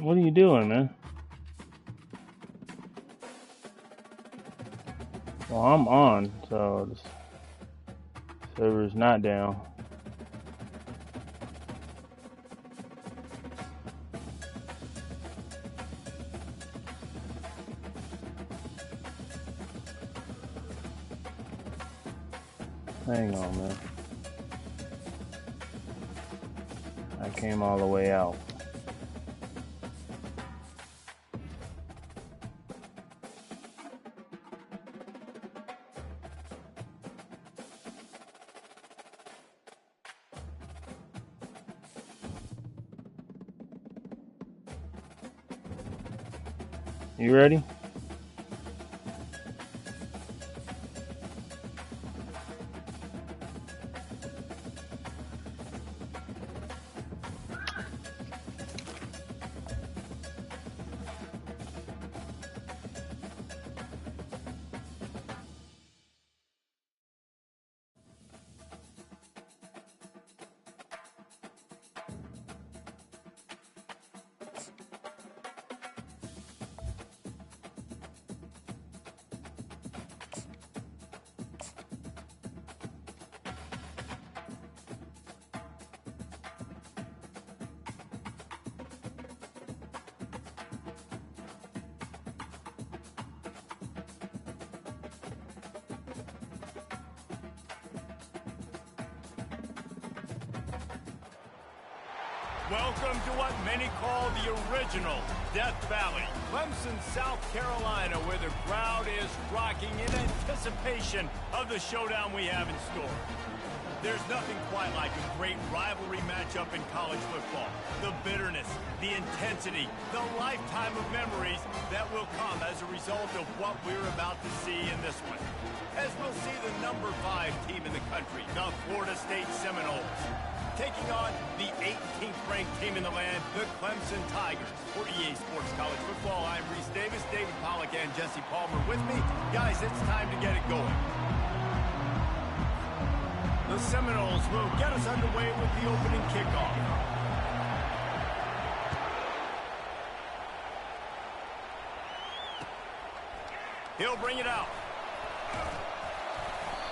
What are you doing, man? Well, I'm on, so the server's not down. Hang on, man. I came all the way out. You ready? Welcome to what many call the original Death Valley, Clemson, South Carolina, where the crowd is rocking in anticipation of the showdown we have in store. There's nothing quite like a great rivalry matchup in college football. The bitterness, the intensity, the lifetime of memories that will come as a result of what we're about to see in this one. As we'll see the number 5 team in the country, the Florida State Seminoles, taking on the 18th ranked team in the land, the Clemson Tigers. For EA Sports College Football, I'm Reese Davis, David Pollack, and Jesse Palmer with me. Guys, it's time to get it going. The Seminoles will get us underway with the opening kickoff. He'll bring it out.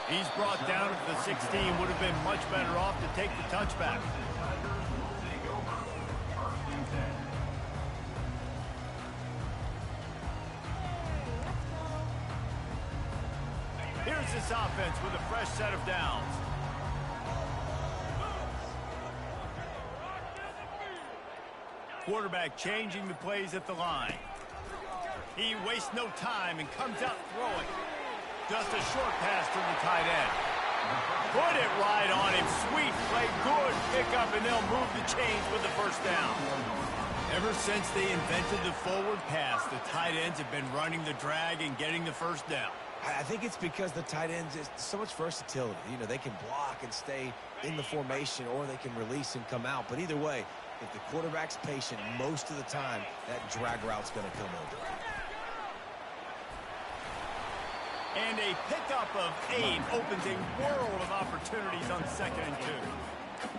He's brought down at the 16. Would have been much better off to take the touchback. Here's this offense with a fresh set of downs. Quarterback changing the plays at the line. He wastes no time and comes out throwing. Just a short pass to the tight end. Put it right on him. Sweet play, good pickup, and they'll move the chains with the first down. Ever since they invented the forward pass, the tight ends have been running the drag and getting the first down. I think it's because the tight ends is so much versatility. You know, they can block and stay in the formation, or they can release and come out. But either way, if the quarterback's patient most of the time, that drag route's going to come over. And a pickup of 8 opens a world of opportunities on 2nd and 2.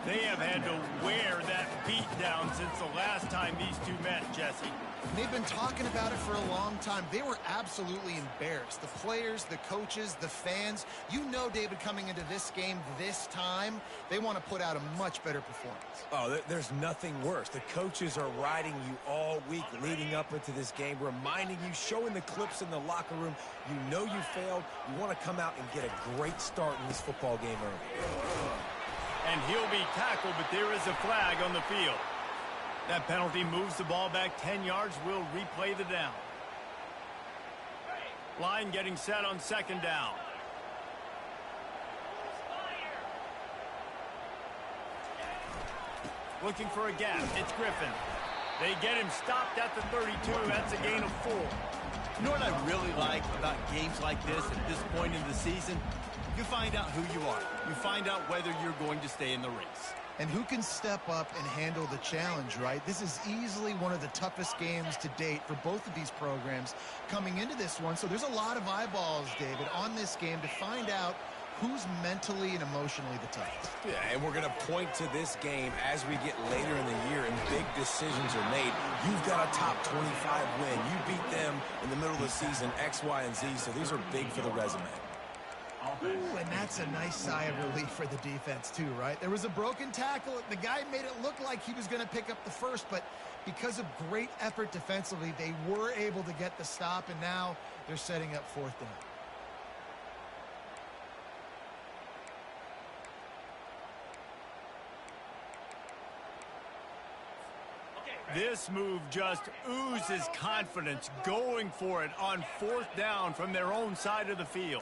They have had to wear that beat down since the last time these two met, Jesse. They've been talking about it for a long time. They were absolutely embarrassed. The players, the coaches, the fans. You know, David, coming into this game this time, they want to put out a much better performance. Oh, there's nothing worse. The coaches are riding you all week leading up into this game, reminding you, showing the clips in the locker room. You know you failed. You want to come out and get a great start in this football game early. And he'll be tackled, but there is a flag on the field. That penalty moves the ball back 10 yards. We'll replay the down. Line getting set on 2nd down. Looking for a gap. It's Griffin. They get him stopped at the 32. That's a gain of 4. You know what I really like about games like this at this point in the season? You find out who you are. You find out whether you're going to stay in the race. And who can step up and handle the challenge, right? This is easily one of the toughest games to date for both of these programs coming into this one. So there's a lot of eyeballs, David, on this game to find out who's mentally and emotionally the toughest. Yeah, and we're going to point to this game as we get later in the year and big decisions are made. You've got a top 25 win. You beat them in the middle of the season, X, Y, and Z, so these are big for the resume. Ooh, and that's a nice sigh of relief for the defense too, right? There was a broken tackle. The guy made it look like he was going to pick up the first, but because of great effort defensively, they were able to get the stop, and now they're setting up fourth down. This move just oozes confidence, going for it on fourth down from their own side of the field.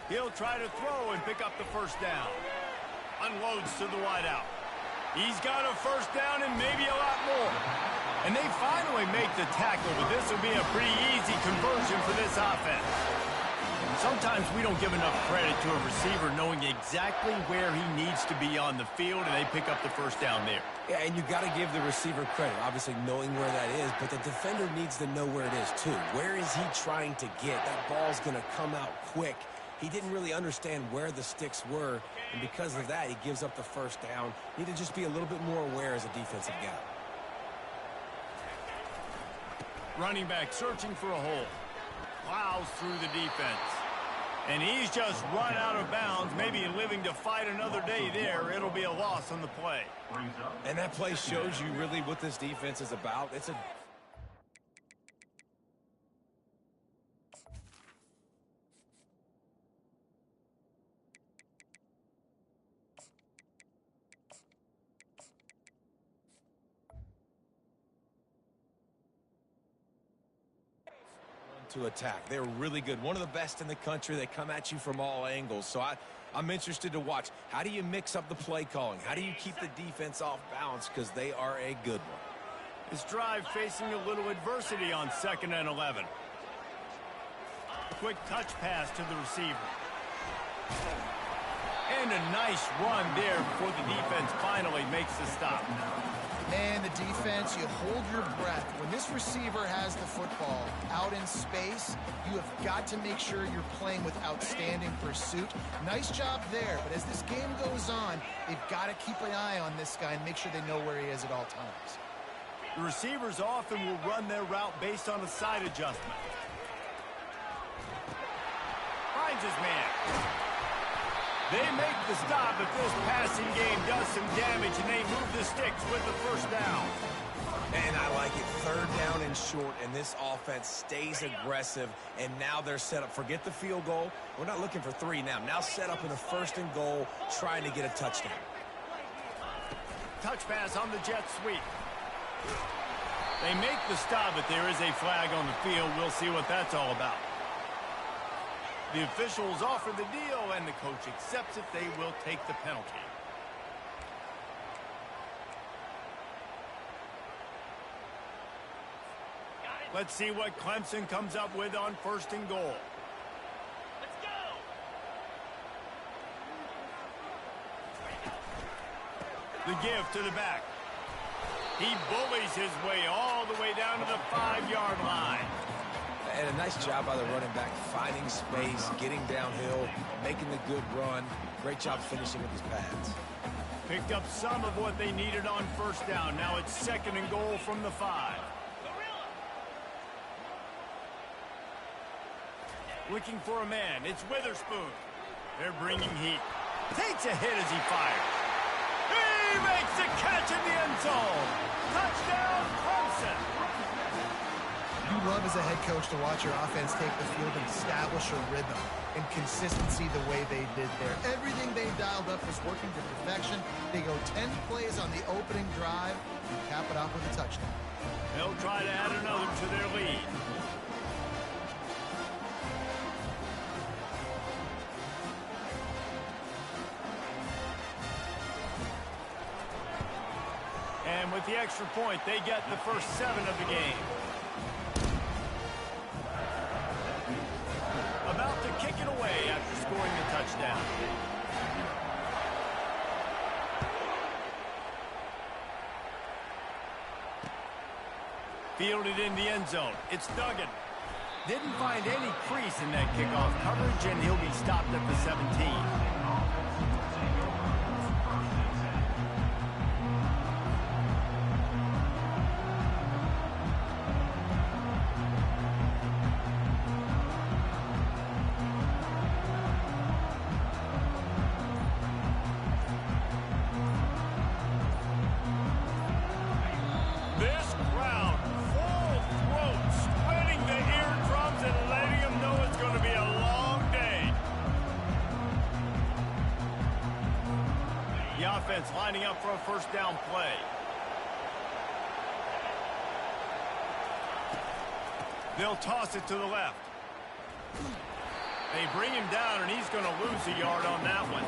He'll try to throw and pick up the first down. Unloads to the wideout. He's got a first down and maybe a lot more. And they finally make the tackle, but this will be a pretty easy conversion for this offense. Sometimes we don't give enough credit to a receiver knowing exactly where he needs to be on the field, and they pick up the first down there. Yeah, and you got to give the receiver credit, obviously knowing where that is, but the defender needs to know where it is too. Where is he trying to get? That ball's going to come out quick. He didn't really understand where the sticks were, and because of that, he gives up the first down. Need to just be a little bit more aware as a defensive guy. Running back searching for a hole. Plows through the defense. And he's just run out of bounds, maybe living to fight another day there. It'll be a loss on the play. And that play shows you really what this defense is about. It's a to attack. They're really good. One of the best in the country. They come at you from all angles. So I'm interested to watch. How do you mix up the play calling? How do you keep the defense off balance? Because they are a good one. This drive facing a little adversity on 2nd and 11. Quick touch pass to the receiver. And a nice run there before the defense finally makes the stop. Man, the defense, you hold your breath. When this receiver has the football out in space, you have got to make sure you're playing with outstanding pursuit. Nice job there, but as this game goes on, they've got to keep an eye on this guy and make sure they know where he is at all times. The receivers often will run their route based on a side adjustment. Finds his man. They make the stop, but this passing game does some damage, and they move the sticks with the first down. And I like it. 3rd down and short, and this offense stays aggressive, and now they're set up. Forget the field goal. We're not looking for 3 now. Now set up in a 1st and goal, trying to get a touchdown. Touch pass on the jet sweep. They make the stop, but there is a flag on the field. We'll see what that's all about. The officials offer the deal, and the coach accepts it. They will take the penalty. Let's see what Clemson comes up with on 1st and goal. Let's go! The give to the back. He bullies his way all the way down to the 5-yard line. And a nice job by the running back, finding space, getting downhill, making the good run. Great job finishing with his pads. Picked up some of what they needed on 1st down. Now it's 2nd and goal from the 5. Looking for a man. It's Witherspoon. They're bringing heat. Takes a hit as he fires. He makes the catch in the end zone. Touchdown, Clemson. You love as a head coach to watch your offense take the field and establish a rhythm and consistency the way they did there. Everything they dialed up was working to perfection. They go 10 plays on the opening drive and cap it off with a touchdown. They'll try to add another to their lead. And with the extra point, they get the first 7 of the game. About to kick it away after scoring the touchdown. Fielded in the end zone. It's Duggan. Didn't find any crease in that kickoff coverage, and he'll be stopped at the 17. Lining up for a first down play. They'll toss it to the left. They bring him down, and he's going to lose a yard on that one.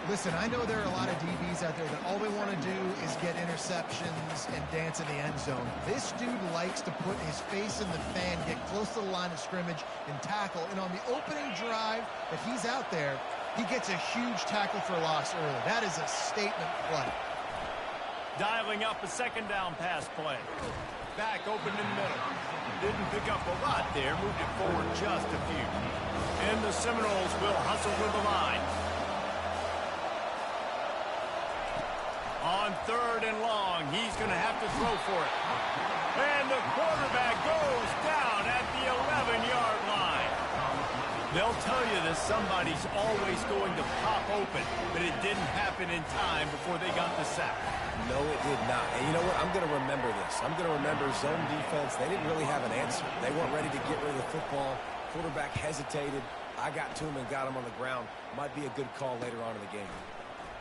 Listen, I know there are a lot of DBs out there that all they want to do is get interceptions and dance in the end zone. This dude likes to put his face in the fan, get close to the line of scrimmage, and tackle. And on the opening drive that he's out there, he gets a huge tackle for loss early. That is a statement play. Dialing up a second down pass play. Back open in the middle. Didn't pick up a lot there. Moved it forward just a few. And the Seminoles will hustle to the line. On third and long, he's going to have to throw for it. And the quarterback goes down at the 11-yard line. They'll tell you that somebody's always going to pop open, but it didn't happen in time before they got the sack. No, it did not. And you know what? I'm going to remember this. I'm going to remember zone defense. They didn't really have an answer. They weren't ready to get rid of the football. Quarterback hesitated. I got to him and got him on the ground. Might be a good call later on in the game.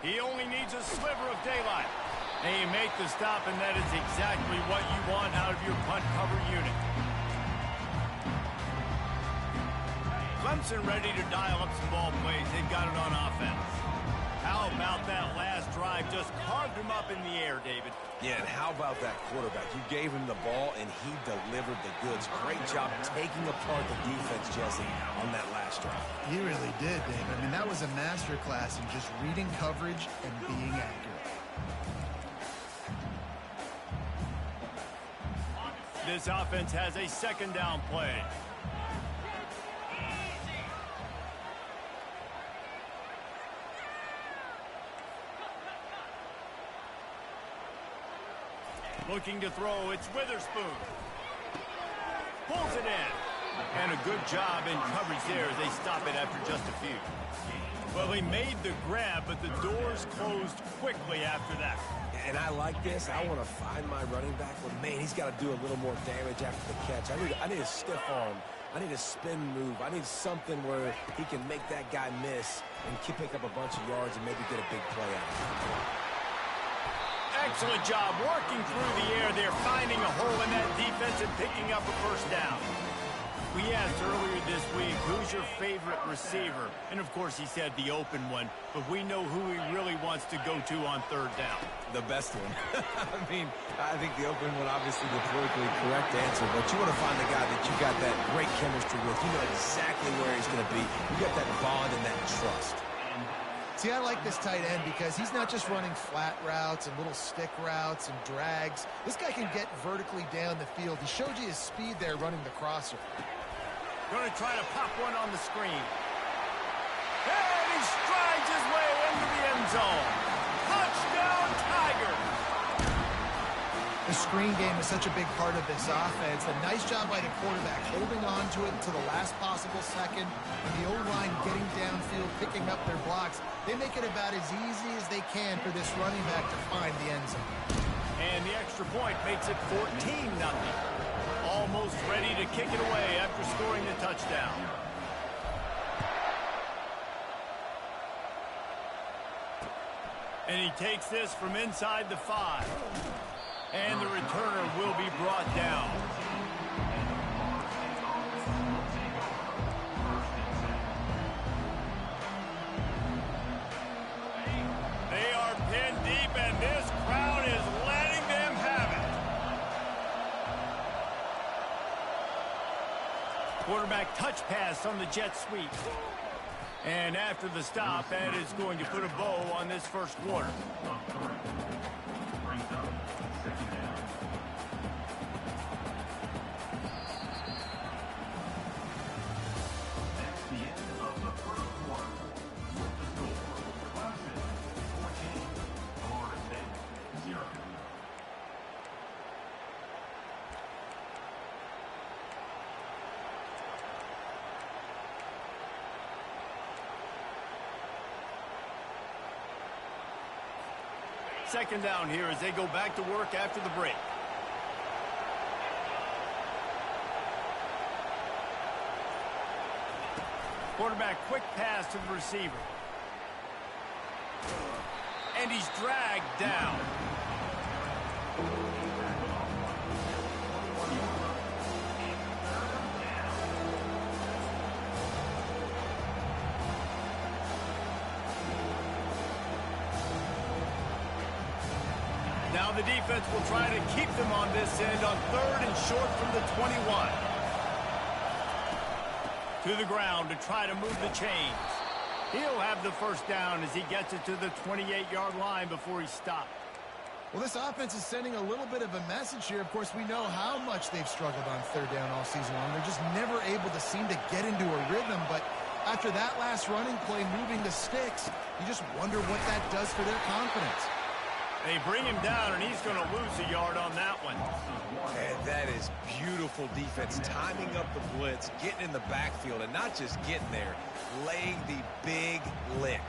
He only needs a sliver of daylight. They make the stop, and that is exactly what you want out of your punt cover unit. Clemson ready to dial up some ball plays. They've got it on offense. How about that last drive? Just carved him up in the air, David. Yeah, and how about that quarterback? You gave him the ball, and he delivered the goods. Great job taking apart the defense, Jesse, on that last drive. He really did, David. I mean, that was a masterclass in just reading coverage and being accurate. This offense has a second down play. Looking to throw, it's Witherspoon. Pulls it in. And a good job in coverage there as they stop it after just a few. Well, he made the grab, but the doors closed quickly after that. And I like this. I want to find my running back, but man, he's got to do a little more damage after the catch. I need a stiff arm. I need a spin move. I need something where he can make that guy miss and pick up a bunch of yards and maybe get a big play out of it. Excellent job working through the air there, finding a hole in that defense and picking up a first down. We asked earlier this week, who's your favorite receiver? And, of course, he said the open one, but we know who he really wants to go to on third down. The best one. I mean, I think the open one, obviously the politically correct answer, but you want to find the guy that you got that great chemistry with. You know exactly where he's going to be. You got that bond and that trust. See, I like this tight end because he's not just running flat routes and little stick routes and drags. This guy can get vertically down the field. He showed you his speed there running the crosser. Going to try to pop one on the screen. And he strides his way into the end zone. Touchdown, Tiger! The screen game is such a big part of this offense. A nice job by the quarterback holding on to it until the last possible second. And the O-line getting downfield, picking up their blocks. They make it about as easy as they can for this running back to find the end zone. And the extra point makes it 14-0. Almost ready to kick it away after scoring the touchdown. And he takes this from inside the 5. And the returner will be brought down. They are pinned deep, and this crowd is letting them have it. Quarterback touch pass on the jet sweep. And after the stop, that is going to put a bow on this first quarter. second down here as they go back to work after the break. Quarterback, quick pass to the receiver. And he's dragged down. Now the defense will try to keep them on this end on 3rd and short from the 21. To the ground to try to move the chains. He'll have the first down as he gets it to the 28-yard line before he stopped. Well, this offense is sending a little bit of a message here. Of course, we know how much they've struggled on 3rd down all season long. They're just never able to seem to get into a rhythm. But after that last running play, moving the sticks, you just wonder what that does for their confidence. They bring him down, and he's going to lose a yard on that one. And that is beautiful defense, timing up the blitz, getting in the backfield, and not just getting there, laying the big lick.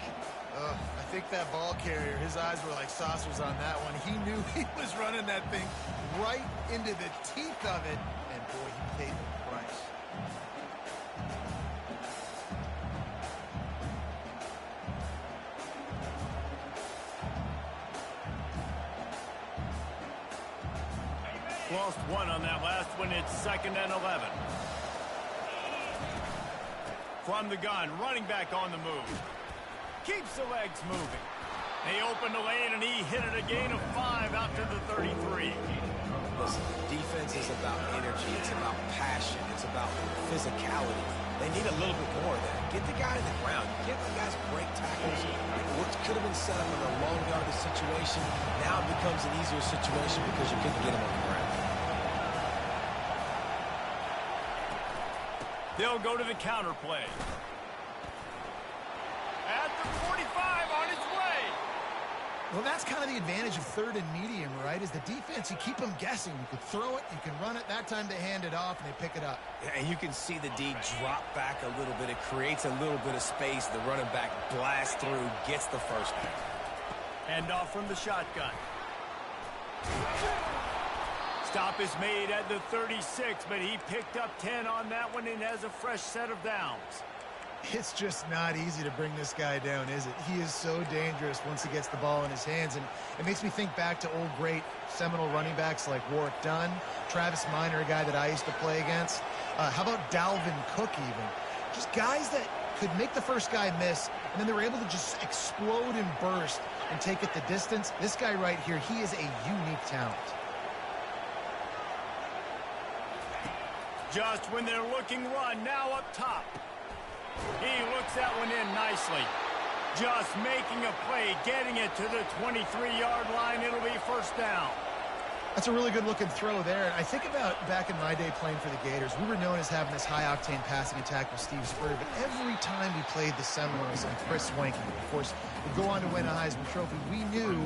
I think that ball carrier, his eyes were like saucers on that one. He knew he was running that thing right into the teeth of it, and boy, he paid the price. Lost one on that last one. It's 2nd and 11. From the gun, running back on the move. Keeps the legs moving. They open the lane, and he hit it a gain of 5 out to the 33. Listen, defense is about energy. It's about passion. It's about physicality. They need a little bit more of that. Get the guy to the ground. You can't let guys break tackles. What could have been set up in a long yardage situation, now it becomes an easier situation because you couldn't get him on the ground. They'll go to the counter play. At the 45, on his way. Well, that's kind of the advantage of 3rd and medium, right? Is the defense, you keep them guessing. You can throw it, you can run it. That time they hand it off, and they pick it up. And you can see the D drop back a little bit. It creates a little bit of space. The running back blasts through, gets the first down. Hand off from the shotgun. Stop is made at the 36, but he picked up 10 on that one and has a fresh set of downs. It's just not easy to bring this guy down, is it? He is so dangerous once he gets the ball in his hands, and it makes me think back to old great Seminole running backs like Warwick Dunn, Travis Minor, a guy that I used to play against. How about Dalvin Cook even? Just guys that could make the first guy miss, and then they were able to just explode and burst and take it the distance. This guy right here, he is a unique talent. Just when they're looking run, now up top. He looks that one in nicely. Just making a play, getting it to the 23-yard line. It'll be first down. That's a really good-looking throw there. And I think about back in my day playing for the Gators, we were known as having this high-octane passing attack with Steve Spurrier, but every time we played the Seminoles and Chris Swanky, of course, would go on to win a Heisman Trophy, we knew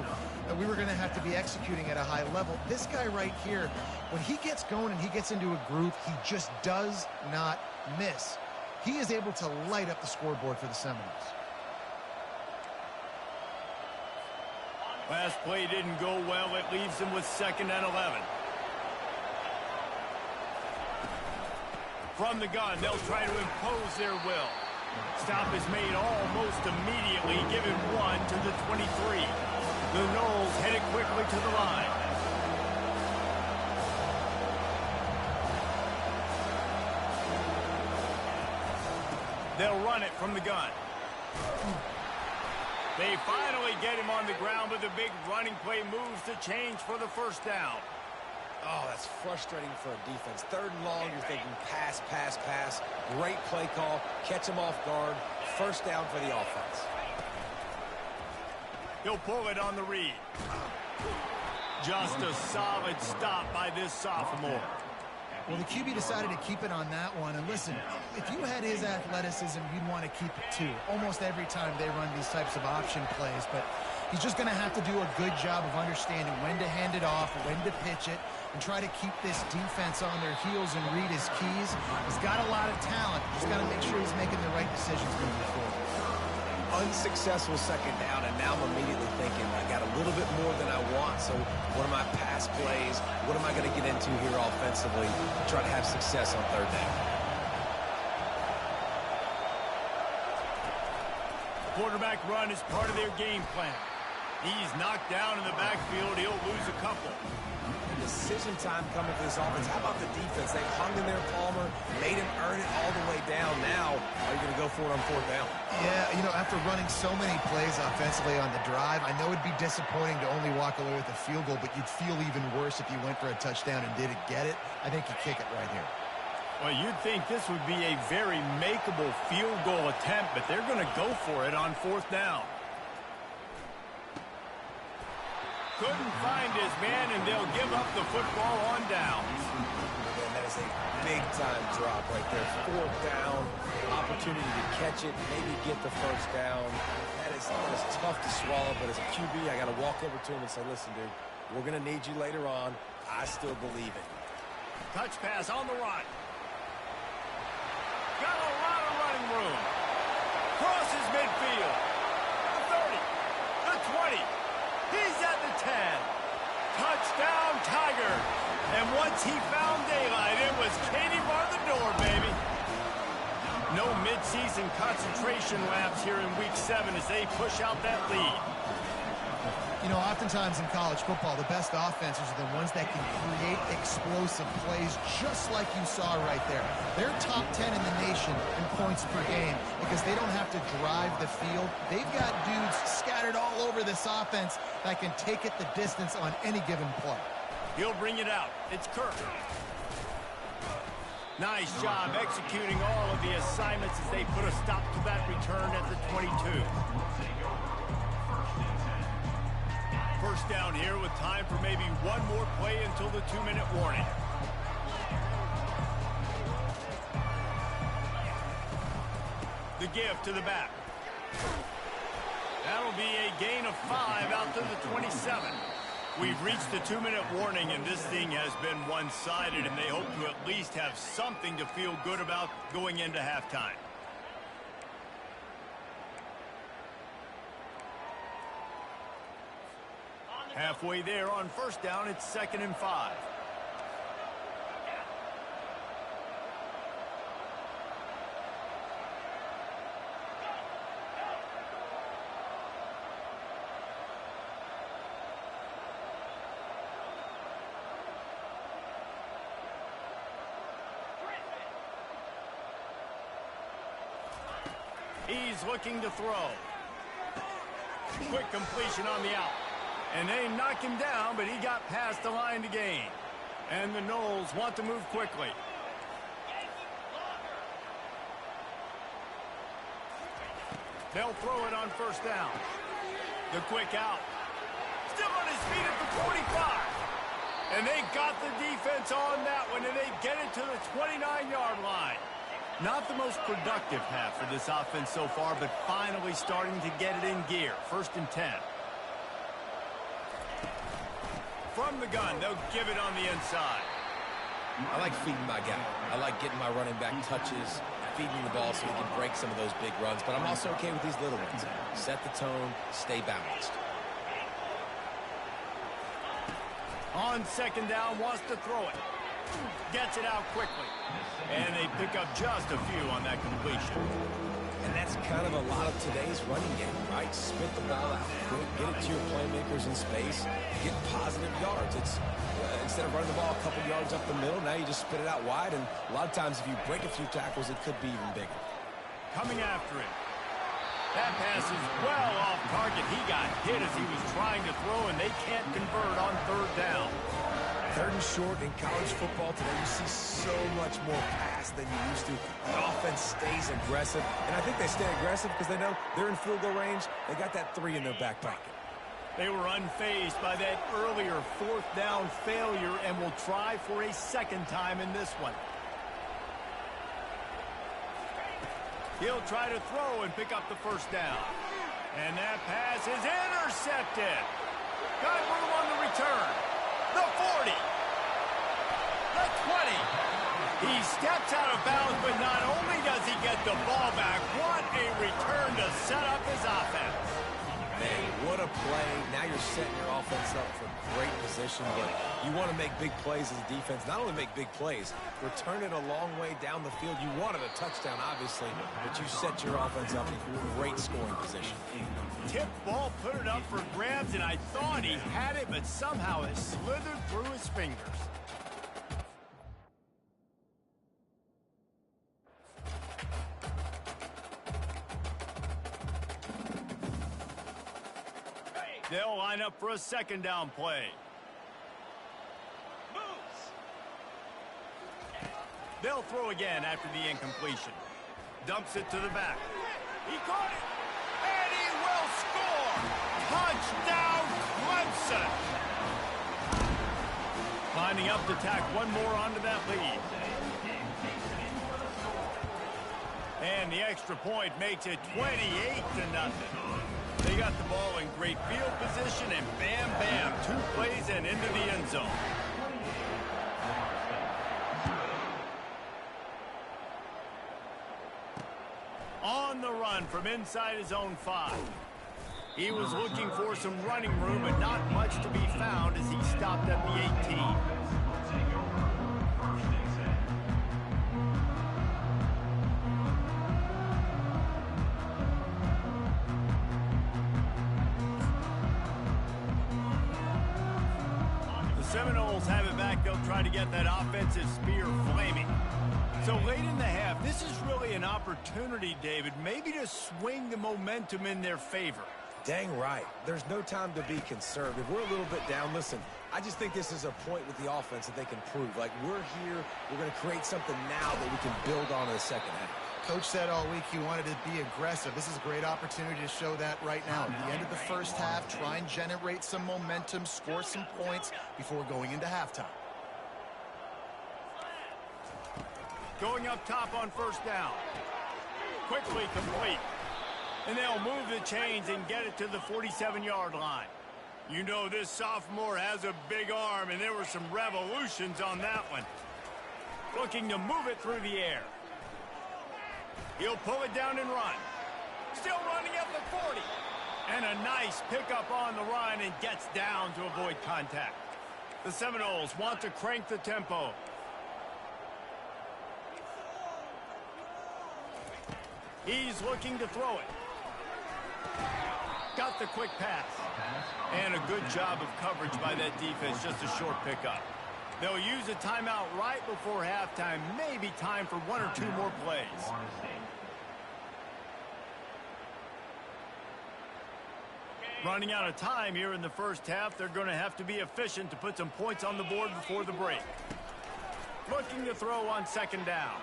that we were going to have to be executing at a high level. This guy right here, when he gets going and he gets into a groove, he just does not miss. He is able to light up the scoreboard for the Seminoles. Last play didn't go well. It leaves him with 2nd and 11. From the gun, they'll try to impose their will. Stop is made almost immediately. Give him 1 to the 23. The Noles headed quickly to the line. They'll run it from the gun. They finally get him on the ground, but the big running play moves the change for the first down. Oh, that's frustrating for a defense. 3rd and long, you're thinking pass, pass, pass. Great play call. Catch him off guard. First down for the offense. He'll pull it on the read. Just a solid stop by this sophomore. Well, the QB decided to keep it on that one. And listen, if you had his athleticism, you'd want to keep it too. Almost every time they run these types of option plays. But he's just going to have to do a good job of understanding when to hand it off, when to pitch it, and try to keep this defense on their heels and read his keys. He's got a lot of talent. Just got to make sure he's making the right decisions moving forward. Unsuccessful 2nd down, and now I'm immediately thinking, I got a little bit more than I So what are my pass plays? What am I going to get into here offensively to try to have success on third down? Quarterback run is part of their game plan. He's knocked down in the backfield. He'll lose a couple. Decision time coming for this offense. How about the defense? They hung in there, Palmer, made him earn it all the way down. Now, are you going to go for it on fourth down? Yeah, you know, after running so many plays offensively on the drive, I know it'd be disappointing to only walk away with a field goal, but you'd feel even worse if you went for a touchdown and didn't get it. I think you kick it right here. Well, you'd think this would be a very makeable field goal attempt, but they're going to go for it on fourth down. Couldn't find his man, and they'll give up the football on downs. Man, that is a big-time drop right there. Fourth down, opportunity to catch it, maybe get the first down. That is tough to swallow, but as a QB, I got to walk over to him and say, listen, dude, we're going to need you later on. I still believe it. Touch pass on the run. Got a lot of running room. Crosses midfield. The 30. The 20. He's at the 10. Touchdown, Tiger. And once he found daylight, it was Katie bar the door, baby. No midseason concentration laps here in Week 7 as they push out that lead. You know, oftentimes in college football, the best offenses are the ones that can create explosive plays just like you saw right there. They're top 10 in the nation in points per game because they don't have to drive the field. They've got dudes scattered all over this offense that can take it the distance on any given play. He'll bring it out. It's Kirk. Nice job executing all of the assignments as they put a stop to that return at the 22. First down here with time for maybe one more play until the 2-minute warning. The give to the back. That'll be a gain of 5 out to the 27. We've reached the 2-minute warning, and this thing has been one-sided, and they hope to at least have something to feel good about going into halftime. Halfway there on first down, it's 2nd and 5. He's looking to throw. Quick completion on the out. And they knock him down, but he got past the line to gain. And the Noles want to move quickly. They'll throw it on first down. The quick out. Still on his feet at the 45. And they got the defense on that one, and they get it to the 29-yard line. Not the most productive half for this offense so far, but finally starting to get it in gear. 1st and 10. From the gun, they'll give it on the inside. I like feeding my guy. I like getting my running back touches, feeding the ball so he can break some of those big runs. But I'm also okay with these little ones. Set the tone, stay balanced. On 2nd down, wants to throw it. Gets it out quickly. And they pick up just a few on that completion. And that's kind of a lot of today's running game, right? Spit the ball out quick, get it to your playmakers in space, get positive yards. It's instead of running the ball a couple yards up the middle, now you just spit it out wide, and a lot of times if you break a few tackles, it could be even bigger. Coming after it. That pass is well off target. He got hit as he was trying to throw, and they can't convert on 3rd down. 3rd and short in college football today, you see so much more pass than you used to. The offense stays aggressive, and I think they stay aggressive because they know they're in field goal range. They got that 3 in their back pocket. They were unfazed by that earlier 4th down failure and will try for a 2nd time in this one. He'll try to throw and pick up the 1st down. And that pass is intercepted. Got room on the return. The 40. The 20. He steps out of bounds, but not only does he get the ball back, what a return to set up his offense. Man, what a play. Now you're setting your offense up for great position, but you want to make big plays as a defense. Not only make big plays, return it a long way down the field. You wanted a touchdown, obviously, but you set your offense up in great scoring position. Tip ball, put it up for grabs, and I thought he had it, but somehow it slithered through his fingers. They'll line up for a second down play. They'll throw again after the incompletion. Dumps it to the back. He caught it, and he will score! Touchdown, Clemson! Lining up to tack one more onto that lead. And the extra point makes it 28-0. They got the ball in great field position, and bam, bam, 2 plays and into the end zone. On the run from inside his own 5. He was looking for some running room, but not much to be found as he stopped at the 18. Seminoles have it back. They'll try to get that offensive spear flaming. So late in the half, this is really an opportunity, David, maybe to swing the momentum in their favor. Dang right. There's no time to be concerned. If we're a little bit down, listen, I just think this is a point with the offense that they can prove. Like, we're here, we're going to create something now that we can build on in the second half. Coach said all week he wanted to be aggressive. This is a great opportunity to show that right now. At the end of the first half, try and generate some momentum, score some points before going into halftime. Going up top on first down. Quickly complete. And they'll move the chains and get it to the 47-yard line. You know this sophomore has a big arm, and there were some revolutions on that one. Looking to move it through the air. He'll pull it down and run. Still running at the 40. And a nice pickup on the run and gets down to avoid contact. The Seminoles want to crank the tempo. He's looking to throw it. Got the quick pass. And a good job of coverage by that defense, just a short pickup. They'll use a timeout right before halftime. Maybe time for 1 or 2 more plays. Running out of time here in the first half. They're going to have to be efficient to put some points on the board before the break. Looking to throw on second down.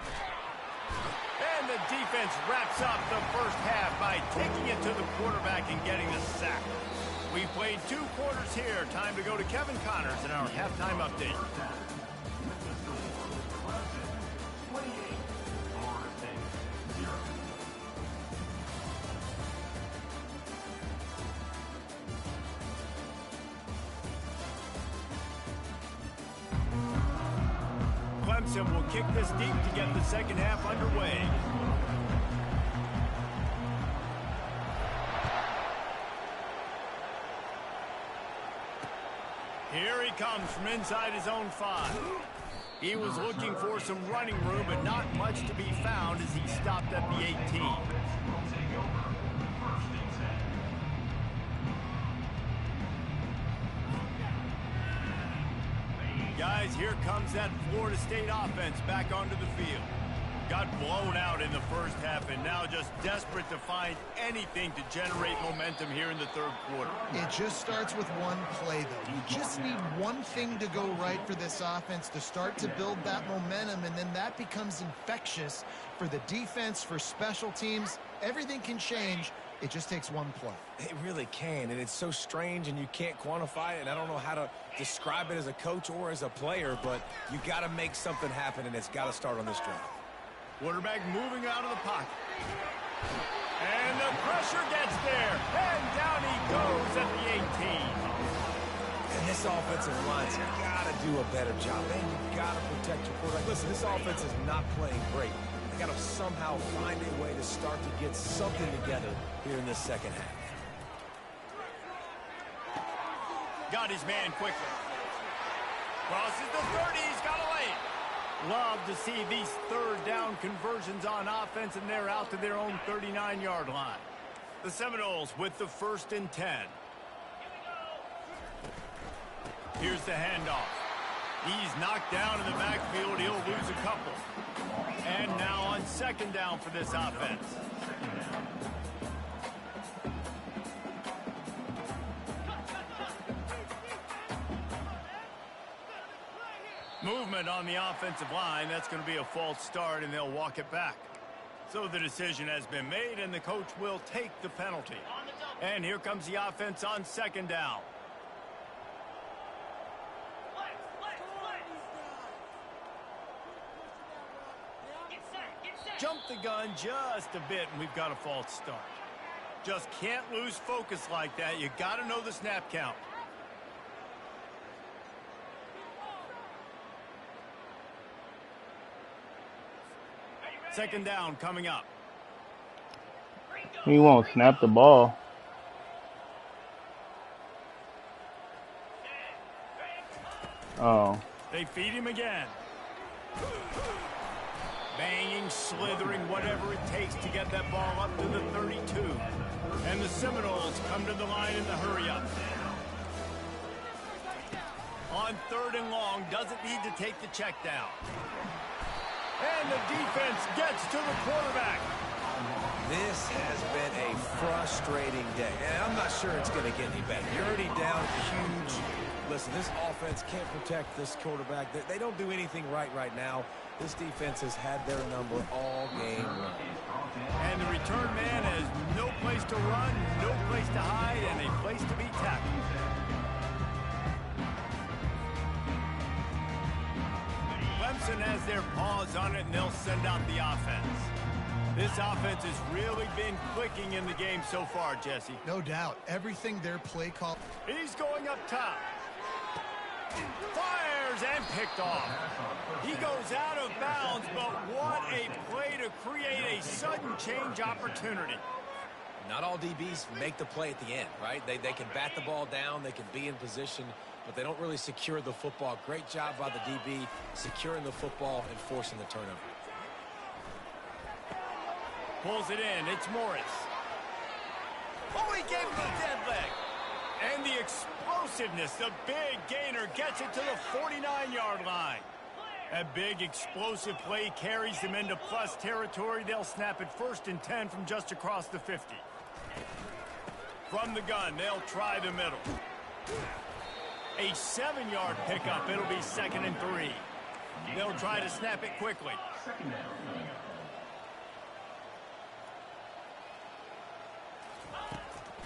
And the defense wraps up the first half by taking it to the quarterback and getting the sack. We've played 2 quarters here. Time to go to Kevin Connors in our halftime update. Clemson will kick this deep to get the second half underway. Here he comes from inside his own 5. He was looking for some running room, but not much to be found as he stopped at the 18. Guys, here comes that Florida State offense back onto the field. Got blown out in the first half and now just desperate to find anything to generate momentum here in the third quarter. It just starts with one play, though. You just need one thing to go right for this offense to start to build that momentum, and then that becomes infectious for the defense, for special teams. Everything can change. It just takes one play. It really can, and it's so strange, and you can't quantify it, and I don't know how to describe it as a coach or as a player, but you got to make something happen, and it's got to start on this drive. Quarterback moving out of the pocket. And the pressure gets there, and down he goes at the 18. And this offensive line's got to do a better job, man. You got to protect your quarterback. Listen, this offense is not playing great. They got to somehow find a way to start to get something together here in this second half. Got his man quickly. Crosses the 30. He's got a lane. Love to see these third down conversions on offense, and they're out to their own 39-yard line. The Seminoles with the 1st and 10. Here's the handoff. He's knocked down in the backfield. He'll lose a couple. And now on 2nd down for this offense. Movement on the offensive line. That's going to be a false start, and they'll walk it back. So the decision has been made, and the coach will take the penalty. And here comes the offense on 2nd down. Jump the gun just a bit, and we've got a false start. Just can't lose focus like that. You got to know the snap count. Second down coming up. He won't snap the ball. Oh. They feed him again. Banging, slithering, whatever it takes to get that ball up to the 32. And the Seminoles come to the line in the hurry-up. On 3rd and long, doesn't need to take the check down. And the defense gets to the quarterback. This has been a frustrating day, and I'm not sure it's going to get any better. You're already down huge. Listen, this offense can't protect this quarterback. They don't do anything right now. This defense has had their number all game long. And the return man has no place to run, no place to hide, and a place to be tackled. Clemson has their paws on it, and they'll send out the offense. This offense has really been clicking in the game so far, Jesse. No doubt. Everything their play call. He's going up top. Fires and picked off. He goes out of bounds, but what a play to create a sudden change opportunity. Not all DBs make the play at the end, right? They can bat the ball down, they can be in position, but they don't really secure the football. Great job by the DB securing the football and forcing the turnover. Pulls it in. It's Morris. Oh, he gave him a dead leg. And the explosiveness, the big gainer gets it to the 49-yard line. A big explosive play carries them into plus territory. They'll snap it 1st and 10 from just across the 50. From the gun, they'll try the middle. A 7-yard pickup. It'll be 2nd and 3. They'll try to snap it quickly.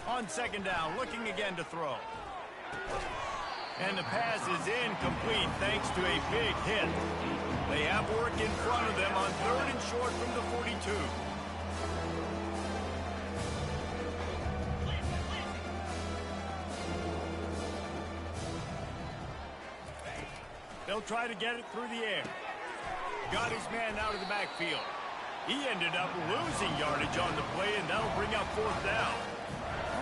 On 2nd down, looking again to throw. And the pass is incomplete thanks to a big hit. They have work in front of them on 3rd and short from the 42. They'll try to get it through the air. Got his man out of the backfield. He ended up losing yardage on the play, and that'll bring up 4th down.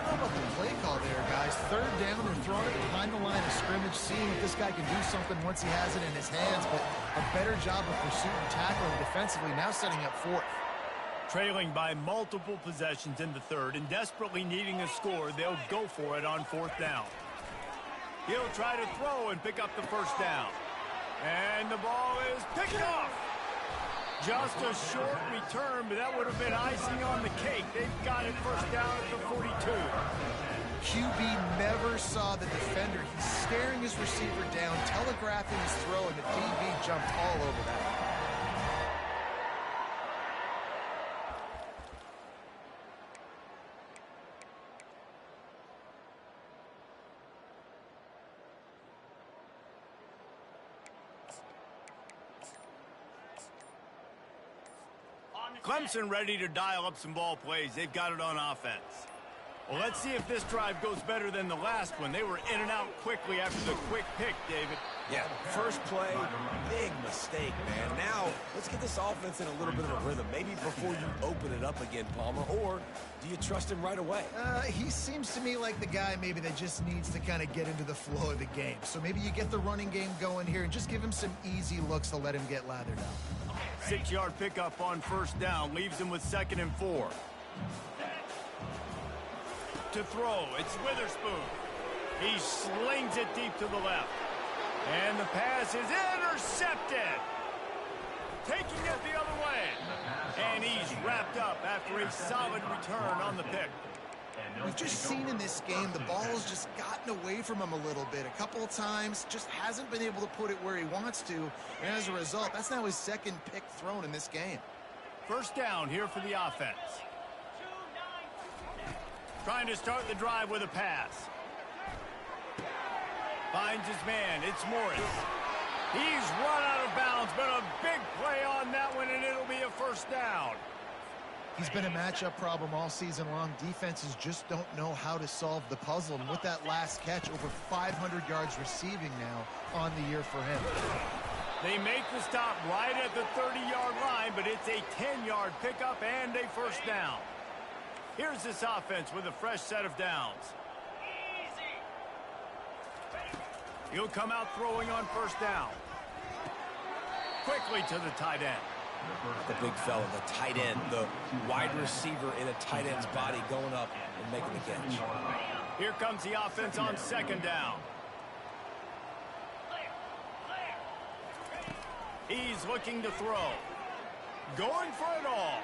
I don't know about the play call there, guys. 3rd down, they're throwing it behind the line of scrimmage, seeing if this guy can do something once he has it in his hands, but a better job of pursuit and tackling defensively, now setting up 4th. Trailing by multiple possessions in the 3rd and desperately needing a score, they'll go for it on 4th down. He'll try to throw and pick up the 1st down. And the ball is picked off. Just a short return, but that would have been icing on the cake. They've got it 1st down at the 42. QB never saw the defender. He's staring his receiver down, telegraphing his throw, and the DB jumped all over that. Clemson ready to dial up some ball plays. They've got it on offense. Well, let's see if this drive goes better than the last one. They were in and out quickly after the quick pick, David. Yeah, first play, big mistake, man. Now, let's get this offense in a little bit of a rhythm. Maybe before you open it up again, Palmer, or do you trust him right away? He seems to me like the guy maybe that just needs to kind of get into the flow of the game. So maybe you get the running game going here and just give him some easy looks to let him get lathered up. 6-yard pickup on first down leaves him with 2nd and 4. To throw, it's Witherspoon. He slings it deep to the left. And the pass is intercepted. Taking it the other way. And he's wrapped up after a solid return on the pick. We've just seen in this game the ball's just gotten away from him a little bit. A couple of times, just hasn't been able to put it where he wants to. And as a result, that's now his 2nd pick thrown in this game. First down here for the offense. Trying to start the drive with a pass. Finds his man. It's Morris. He's run out of bounds, but a big play on that one, and it'll be a first down. He's been a matchup problem all season long. Defenses just don't know how to solve the puzzle. And with that last catch, over 500 yards receiving now on the year for him. They make the stop right at the 30-yard line, but it's a 10-yard pickup and a first down. Here's this offense with a fresh set of downs. He'll come out throwing on first down. Quickly to the tight end. The big fella, the tight end, the wide receiver in a tight end's body going up and making the catch. Here comes the offense on 2nd down. He's looking to throw. Going for it all.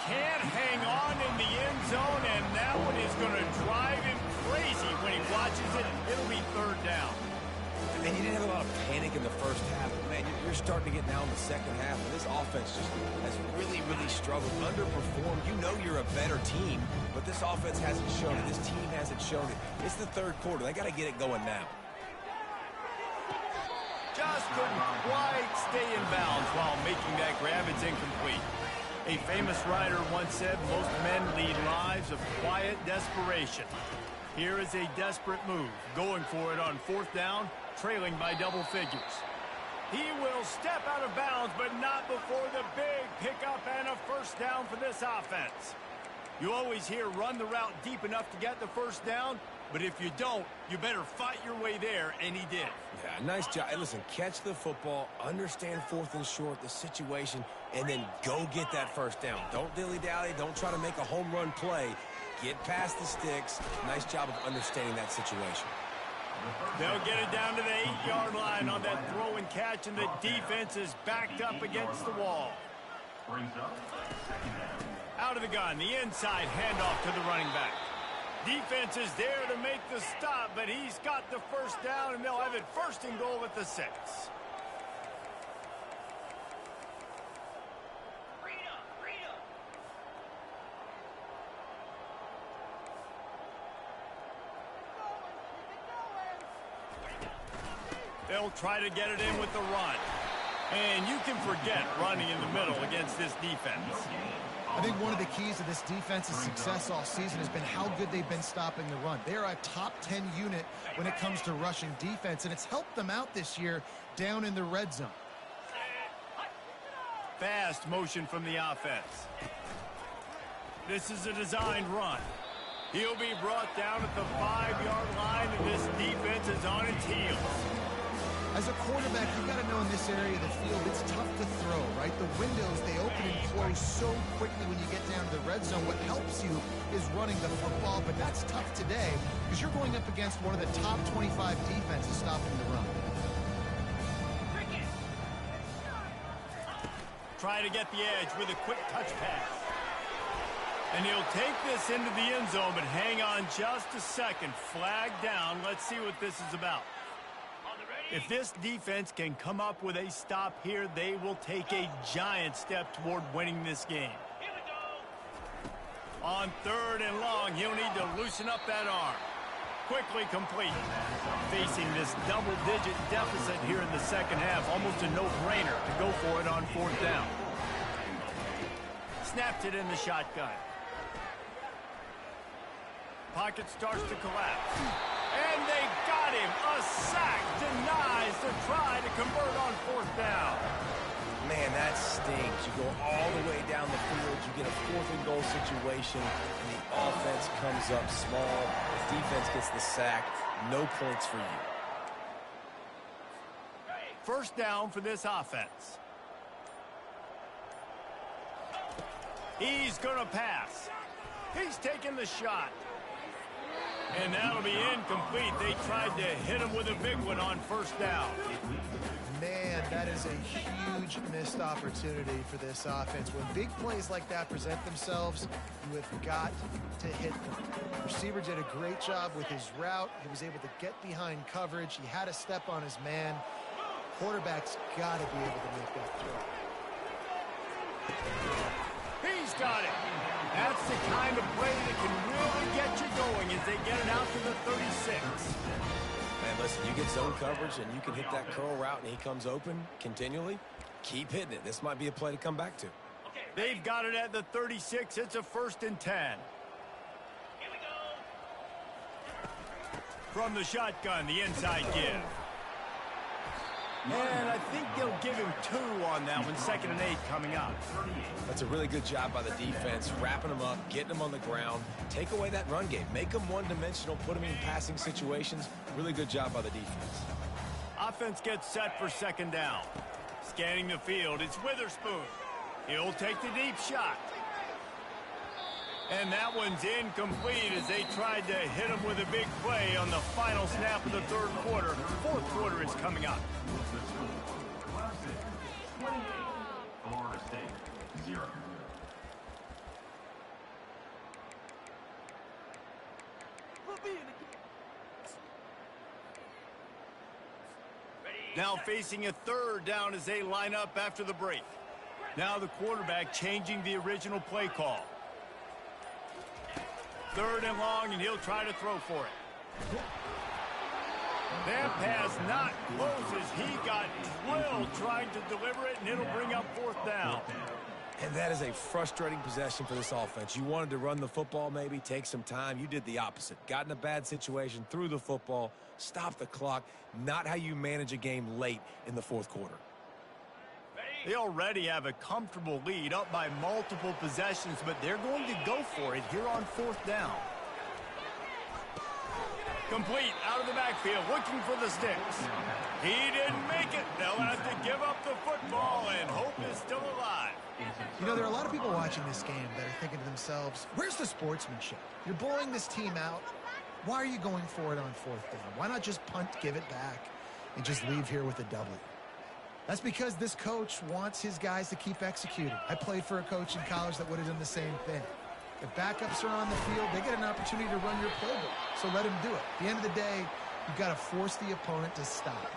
Can't hang on in the end zone, and that one is going to drive him crazy when he watches it. It'll be 3rd down. And you didn't have a lot of panic in the first half. But man, you're starting to get now in the second half, and this offense just has really struggled, underperformed. You know you're a better team, but this offense hasn't shown it. This team hasn't shown it. It's the 3rd quarter. They got to get it going now. Just couldn't quite stay in bounds while making that grab. It's incomplete. A famous writer once said, most men lead lives of quiet desperation. Here is a desperate move, going for it on 4th down, trailing by double figures. He will step out of bounds, but not before the big pickup and a first down for this offense. You always hear run the route deep enough to get the first down, but if you don't, you better fight your way there, and he did. Yeah, nice job. Hey, listen, catch the football, understand 4th and short, the situation, and then go get that first down. Don't dilly-dally. Don't try to make a home run play. Get past the sticks. Nice job of understanding that situation. They'll get it down to the 8-yard line on that throw and catch, and the defense is backed up against the wall. Out of the gun, the inside handoff to the running back. Defense is there to make the stop, but he's got the first down, and they'll have it 1st and goal at the 6. They'll try to get it in with the run. And you can forget running in the middle against this defense. I think one of the keys to this defense's success all season has been how good they've been stopping the run. They're a top 10 unit when it comes to rushing defense, and it's helped them out this year down in the red zone. Fast motion from the offense. This is a designed run. He'll be brought down at the 5-yard line, and this defense is on its heels. As a quarterback, you've got to know in this area of the field, it's tough to throw, right? The windows, they open and close so quickly when you get down to the red zone. What helps you is running the football, but that's tough today because you're going up against one of the top 25 defenses stopping the run. Try to get the edge with a quick touch pass. And he'll take this into the end zone, but hang on just a second. Flag down. Let's see what this is about. If this defense can come up with a stop here, they will take a giant step toward winning this game. On 3rd and long, he'll need to loosen up that arm. Quickly complete. Facing this double-digit deficit here in the second half, almost a no-brainer to go for it on 4th down. Snapped it in the shotgun. Pocket starts to collapse. And they got him. A sack denies the try to convert on 4th down. Man, that stings. You go all the way down the field, you get a 4th and goal situation, and the offense comes up small. The defense gets the sack. No points for you. 1st down for this offense. He's going to pass. He's taking the shot. And that'll be incomplete. They tried to hit him with a big one on 1st down. Man, that is a huge missed opportunity for this offense. When big plays like that present themselves, you have got to hit them. The receiver did a great job with his route. He was able to get behind coverage. He had a step on his man. Quarterback's got to be able to make that throw. He's got it. That's the kind of play that can really get you going as they get it out to the 36. Man, listen, you get zone coverage and you can hit that curl route and he comes open continually. Keep hitting it. This might be a play to come back to. They've got it at the 36. It's a 1st and 10. Here we go. From the shotgun, the inside give. And I think they'll give him 2 on that one. 2nd and 8 coming up. That's a really good job by the defense, wrapping them up, getting them on the ground. Take away that run game. Make them one-dimensional, put them in passing situations. Really good job by the defense. Offense gets set for 2nd down. Scanning the field, it's Witherspoon. He'll take the deep shot. And that one's incomplete as they tried to hit him with a big play on the final snap of the 3rd quarter. 4th quarter is coming up. Florida State, 0. Now facing a 3rd down as they line up after the break. Now the quarterback changing the original play call. 3rd and long, and he'll try to throw for it. That pass not close as he got drilled trying to deliver it, and it'll bring up 4th down. And that is a frustrating possession for this offense. You wanted to run the football, maybe take some time. You did the opposite. Got in a bad situation, threw the football, stopped the clock. Not how you manage a game late in the 4th quarter. They already have a comfortable lead up by multiple possessions, but they're going to go for it here on 4th down. Complete out of the backfield, looking for the sticks. He didn't make it. They'll have to give up the football, and hope is still alive. You know, there are a lot of people watching this game that are thinking to themselves, where's the sportsmanship? You're blowing this team out. Why are you going for it on 4th down? Why not just punt, give it back, and just leave here with a W? That's because this coach wants his guys to keep executing. I played for a coach in college that would have done the same thing. If backups are on the field, they get an opportunity to run your playbook, so let him do it. At the end of the day, you've got to force the opponent to stop.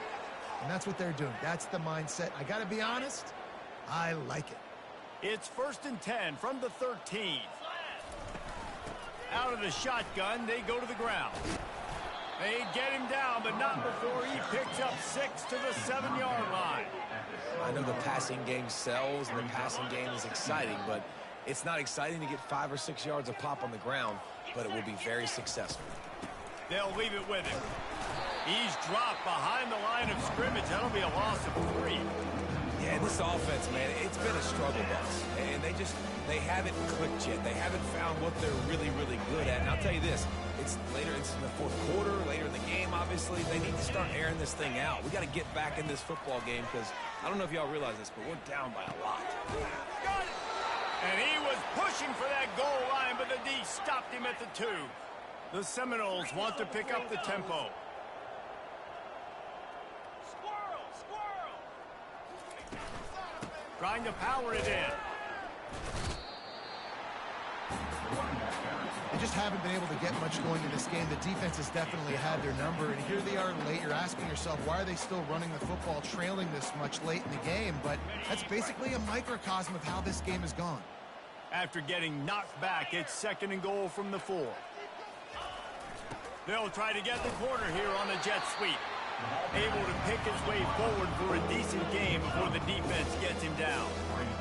And that's what they're doing. That's the mindset. I got to be honest, I like it. It's 1st and 10 from the 13. Out of the shotgun, they go to the ground. They get him down, but not before he picks up 6 to the 7-yard line. I know the passing game sells and the passing game is exciting, but it's not exciting to get 5 or 6 yards of pop on the ground, but it will be very successful. They'll leave it with him. He's dropped behind the line of scrimmage. That'll be a loss of 3. Yeah, this offense, man, it's been a struggle bus. And they haven't clicked yet. They haven't found what they're really, really good at. And I'll tell you this, it's in the 4th quarter, later in the game, obviously. They need to start airing this thing out. We got to get back in this football game because I don't know if y'all realize this, but we're down by a lot. Got it! And he was pushing for that goal line, but the D stopped him at the 2. The Seminoles want to pick up the tempo. Trying to power it in. They just haven't been able to get much going in this game. The defense has definitely had their number, and here they are late. You're asking yourself, why are they still running the football, trailing this much late in the game? But that's basically a microcosm of how this game has gone. After getting knocked back, it's 2nd and goal from the 4. They'll try to get the corner here on the jet sweep. Able to pick his way forward for a decent game before the defense gets him down.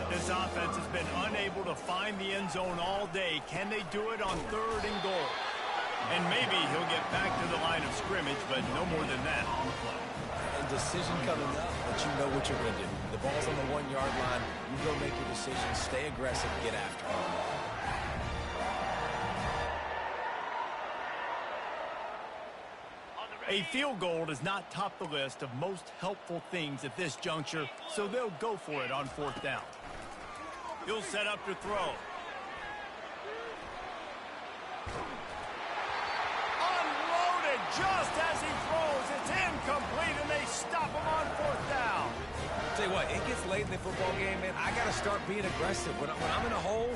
This offense has been unable to find the end zone all day. Can they do it on 3rd and goal? And maybe he'll get back to the line of scrimmage, but no more than that. A decision coming up, but you know what you're going to do. The ball's on the 1-yard line. You go make your decision. Stay aggressive. Get after it. A field goal does not top the list of most helpful things at this juncture, so they'll go for it on 4th down. He'll set up to throw. Unloaded just as he throws. It's incomplete, and they stop him on 4th down. Tell you what, it gets late in the football game, man. I got to start being aggressive. When I'm in a hole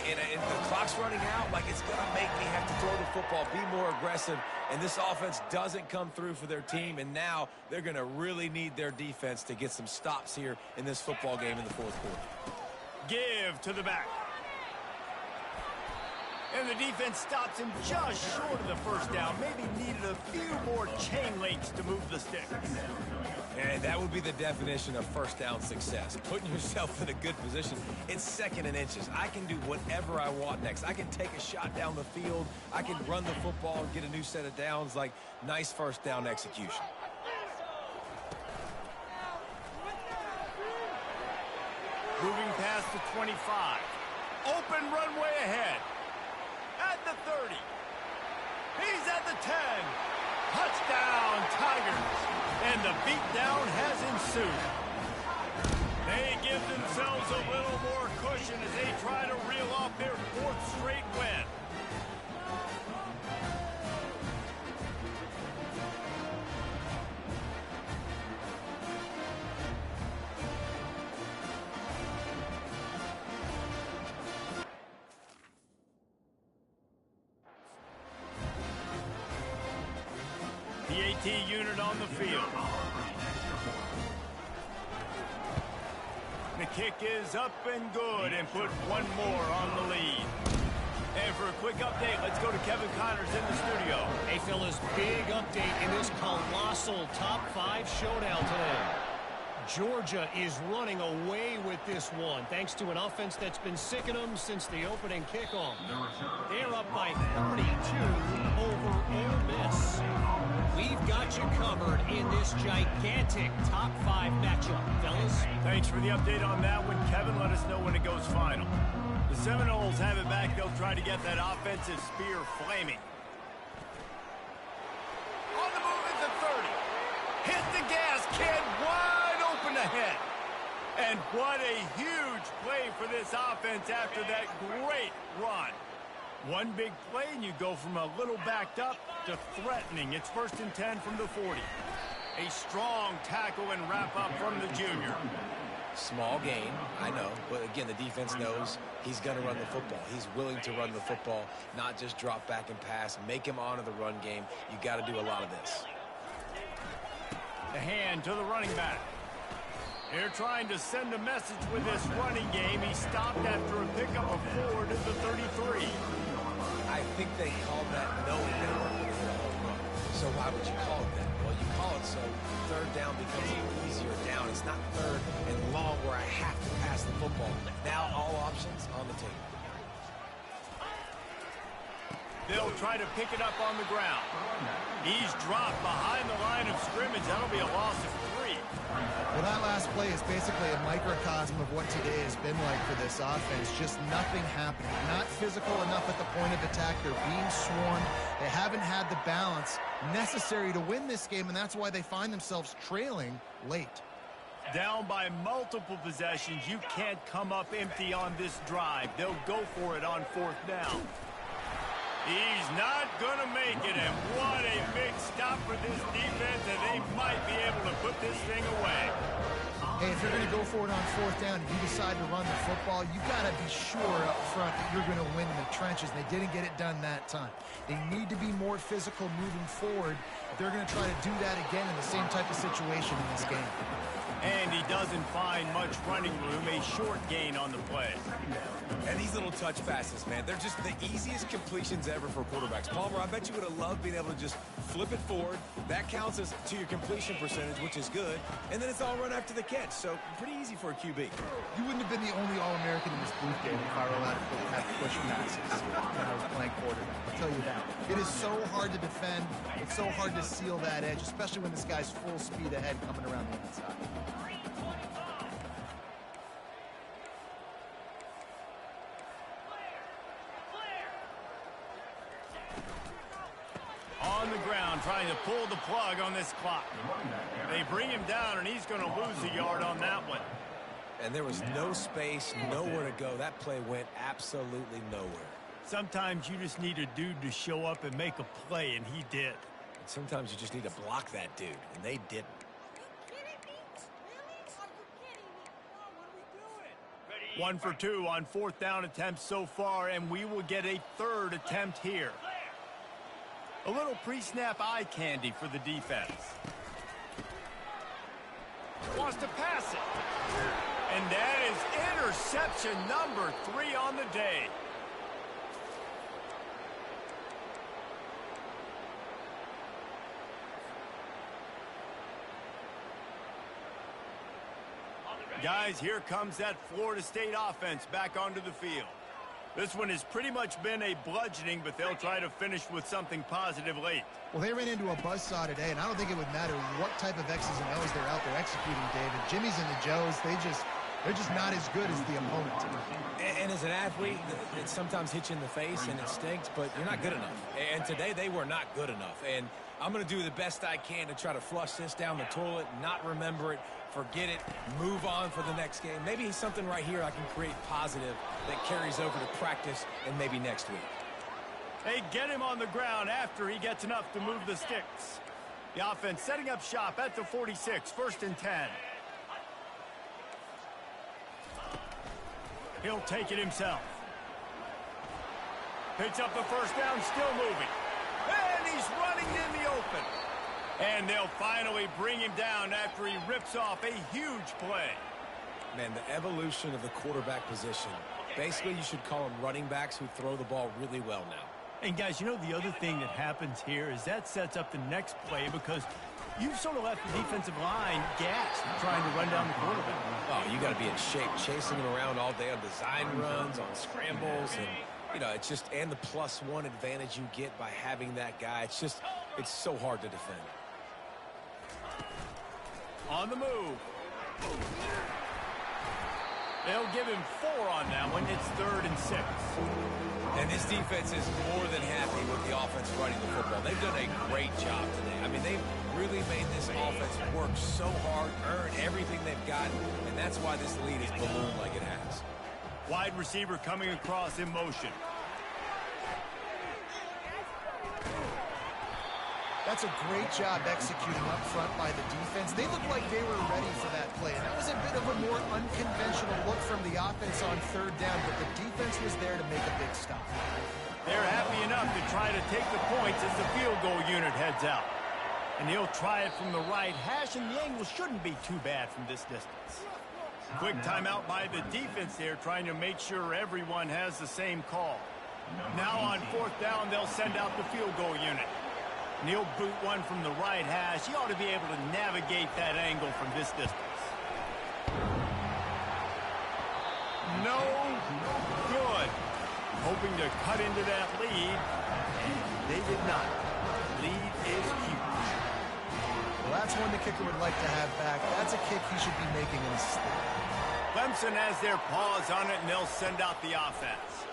and the clock's running out, like, it's going to make me have to throw the football, be more aggressive. And this offense doesn't come through for their team, and now they're going to really need their defense to get some stops here in this football game in the 4th quarter. Give to the back. And the defense stops him just short of the 1st down. Maybe needed a few more chain links to move the stick. And that would be the definition of 1st down success. Putting yourself in a good position. It's 2nd and inches. I can do whatever I want next. I can take a shot down the field. I can run the football and get a new set of downs. Like, nice 1st down execution. Moving past the 25. Open runway ahead. At the 30. He's at the 10. Touchdown, Tigers. And the beatdown has ensued. They give themselves a little more cushion as they try to reel off their 4th straight win. The AT unit on the field. The kick is up and good, and put one more on the lead. And for a quick update, let's go to Kevin Connors in the studio. Hey, fellas, big update in this colossal top 5 showdown today. Georgia is running away with this one, thanks to an offense that's been sicking them since the opening kickoff. They're up by 32 over Ole Miss. We've got you covered in this gigantic top 5 matchup, fellas. Thanks for the update on that one, Kevin. Let us know when it goes final. The Seminoles have it back. They'll try to get that offensive spear flaming. On the move at the 30. Hit the gas, kid. Wide open ahead. And what a huge play for this offense after that great run. One big play, and you go from a little backed up to threatening. It's 1st and 10 from the 40. A strong tackle and wrap up from the junior. Small gain, I know. But again, the defense knows he's going to run the football. He's willing to run the football, not just drop back and pass. Make him honor the run game. You got to do a lot of this. The hand to the running back. They're trying to send a message with this running game. He stopped after a pickup of 4 to the 33. I think they called that knowing they weren't going to hit a home run. So why would you call it that? Well, you call it so 3rd down becomes an easier down. It's not 3rd and long where I have to pass the football. Now all options on the table. They'll try to pick it up on the ground. He's dropped behind the line of scrimmage. That'll be a loss of 3. Well, that last play is basically a microcosm of what today has been like for this offense. Just nothing happening. Not physical enough at the point of attack. They're being swarmed. They haven't had the balance necessary to win this game, and that's why they find themselves trailing late. Down by multiple possessions. You can't come up empty on this drive. They'll go for it on 4th down. He's not going to make it, and what a big stop for this defense, and they might be able to put this thing away. Hey, if you're going to go for it on 4th down and you decide to run the football, you got to be sure up front that you're going to win in the trenches. They didn't get it done that time. They need to be more physical moving forward. They're going to try to do that again in the same type of situation in this game. And he doesn't find much running room, a short gain on the play. And these little touch passes, man, they're just the easiest completions ever for quarterbacks. Palmer, I bet you would have loved being able to just flip it forward. That counts as to your completion percentage, which is good. And then it's all run after the catch. catch, so pretty easy for a QB. You wouldn't have been the only All-American in this booth game if I were allowed to have push passes when I was playing quarterback. I'll tell you that. It is so hard to defend. It's so hard to seal that edge, especially when this guy's full speed ahead coming around the outside. On the ground, trying to pull the plug on this clock. They bring him down, and he's going to lose a yard on that one. And there was no space, nowhere to go. That play went absolutely nowhere. Sometimes you just need a dude to show up and make a play, and he did. And sometimes you just need to block that dude, and they didn't. 1 for 2 on 4th down attempts so far, and we will get a 3rd attempt here. A little pre-snap eye candy for the defense. Wants to pass it. And that is interception number 3 on the day. Guys, here comes that Florida State offense back onto the field. This one has pretty much been a bludgeoning, but they'll try to finish with something positive late. Well, they ran into a buzzsaw today, and I don't think it would matter what type of X's and O's they're out there executing, David. Jimmy's and the Joes, they're just not as good as the opponent. And as an athlete, it sometimes hits you in the face and it stinks, but you're not good enough. And today they were not good enough. And I'm going to do the best I can to try to flush this down the toilet, not remember it, forget it, move on for the next game. Maybe something right here I can create positive that carries over to practice and maybe next week. They get him on the ground after he gets enough to move the sticks. The offense setting up shop at the 46, 1st and 10. He'll take it himself. Picks up the 1st down, still moving. And he's running in the open. And they'll finally bring him down after he rips off a huge play. Man, the evolution of the quarterback position. Basically, you should call them running backs who throw the ball really well now. And guys, you know the other thing that happens here is that sets up the next play because you've sort of left the defensive line gassed trying to run down the quarterback. Oh, you got to be in shape, chasing him around all day on design runs, on scrambles, and you know, it's just, and the +1 advantage you get by having that guy. It's so hard to defend. On the move. They'll give him 4 on that one. It's 3rd and 6. And this defense is more than happy with the offense running the football. They've done a great job today. I mean, they've really made this offense work so hard, earn everything they've got, and that's why this lead is ballooned like it has. Wide receiver coming across in motion. That's a great job executing up front by the defense. They looked like they were ready for that play. And that was a bit of a more unconventional look from the offense on 3rd down, but the defense was there to make a big stop. They're happy enough to try to take the points as the field goal unit heads out. And he'll try it from the right hash, and the angle shouldn't be too bad from this distance. Quick timeout by the defense there, trying to make sure everyone has the same call. Now on 4th down, they'll send out the field goal unit. And he'll boot one from the right hash. He ought to be able to navigate that angle from this distance. No good. Hoping to cut into that lead. They did not. Lead is huge. Well, that's one the kicker would like to have back. That's a kick he should be making in his sleep. Clemson has their paws on it, and they'll send out the offense.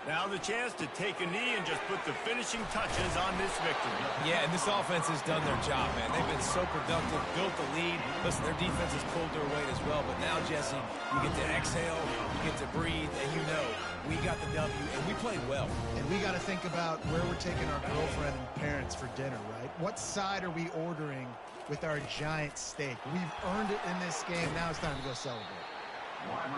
Now the chance to take a knee and just put the finishing touches on this victory. Yeah, and this offense has done their job, man. They've been so productive, built the lead. Listen, their defense has pulled their weight as well. But now, Jesse, you get to exhale, you get to breathe, and you know we got the W, and we played well. And we got to think about where we're taking our girlfriend and parents for dinner, right? What side are we ordering with our giant steak? We've earned it in this game. Now it's time to go celebrate.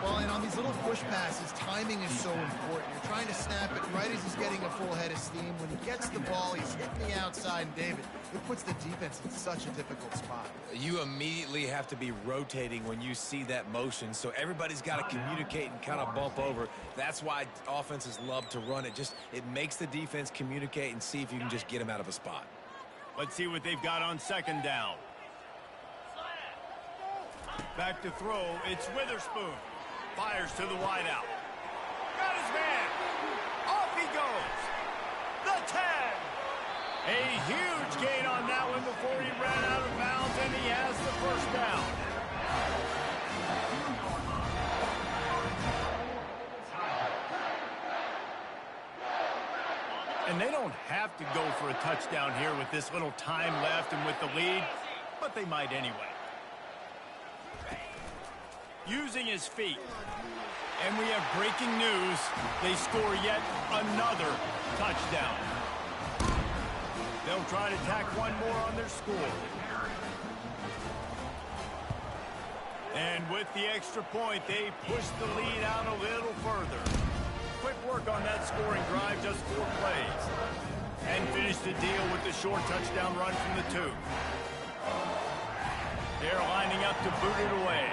Well, and on these little push passes, timing is so important. You're trying to snap it right as he's getting a full head of steam. When he gets the ball, he's hitting the outside, and David, it puts the defense in such a difficult spot. You immediately have to be rotating when you see that motion, so everybody's got to communicate and kind of bump over. That's why offenses love to run it. It makes the defense communicate and see if you can just get them out of a spot. Let's see what they've got on 2nd down. Back to throw, it's Witherspoon. Fires to the wideout. Got his man. Off he goes. The 10. A huge gain on that one before he ran out of bounds, and he has the first down. And they don't have to go for a touchdown here with this little time left and with the lead, but they might anyway. Using his feet. And we have breaking news. They score yet another touchdown. They'll try to tack one more on their score. And with the extra point, they push the lead out a little further. Quick work on that scoring drive, just 4 plays. And finish the deal with the short touchdown run from the 2. They're lining up to boot it away.